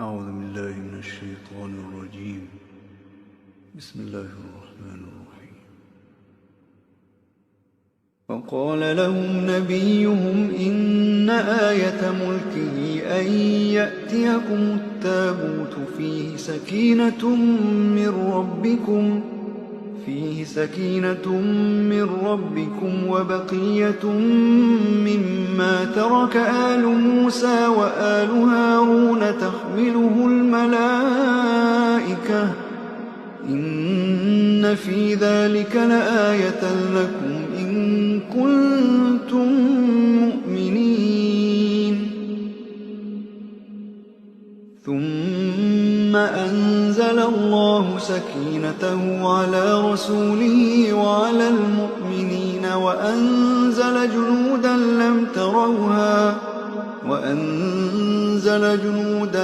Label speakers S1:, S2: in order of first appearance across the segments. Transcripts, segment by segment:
S1: أعوذ بالله من الشيطان الرجيم. بسم الله الرحمن الرحيم. وقال لهم نبيهم إن آية ملكه أن يأتيكم التابوت فيه سكينة من ربكم وبقية مما ترك آل موسى وآل هارون تحمله الملائكة إن في ذلك لآية لكم إن كنتم مؤمنين. ثم أنزل الله سكينته على رسوله وعلى المؤمنين وأنزل جنودا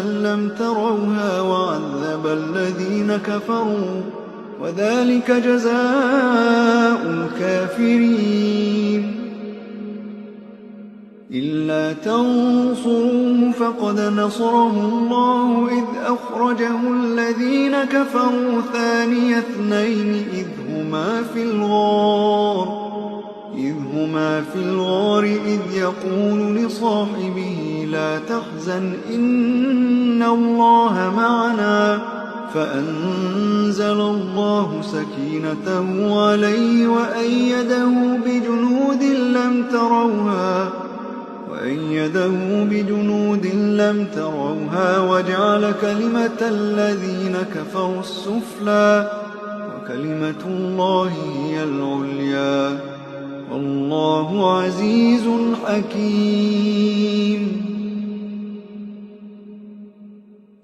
S1: لم تروها وعذب الذين كفروا وذلك جزاء الكافرين. إلا تنصروه فقد نصره الله إذ أخرجه الذين كفروا ثاني اثنين إذ هما في الغار إذ يقول لصاحبه لا تحزن إن الله معنا فأنزل الله سكينته عليه وأيده بجنود لم تروها وجعل كلمة الذين كفروا السفلى وكلمة الله هي العليا والله عزيز حكيم.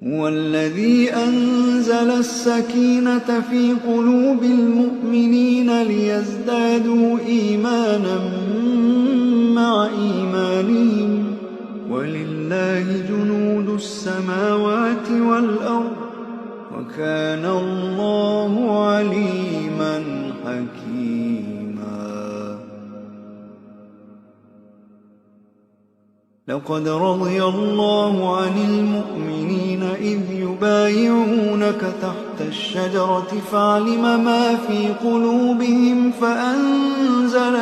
S1: هو الذي أنزل السكينة في قلوب المؤمنين ليزدادوا إيمانا مع إيمانهم ولله جنود السماوات والأرض وكان الله عليما حكيما. لقد رضي الله عن المؤمنين إذ يبايعونك تحت الشجرة فعلم ما في قلوبهم فأنزل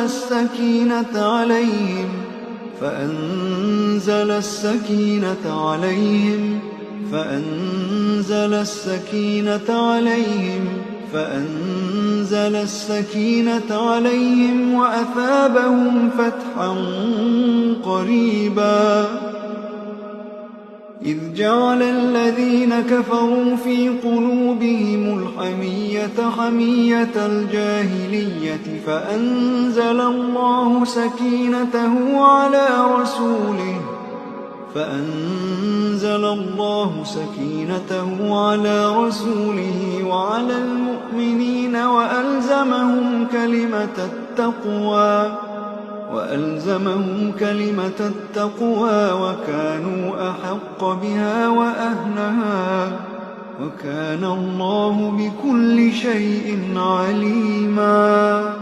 S1: السكينة عليهم وأثابهم فتحا قريبا. إذ جعل الذين كفروا في قلوبهم الحمية حمية الجاهلية فأنزل الله سكينته على رسوله وعلى المؤمنين وألزمهم كلمة التقوى وكانوا أحق بها وأهلها وكان الله بكل شيء عليما.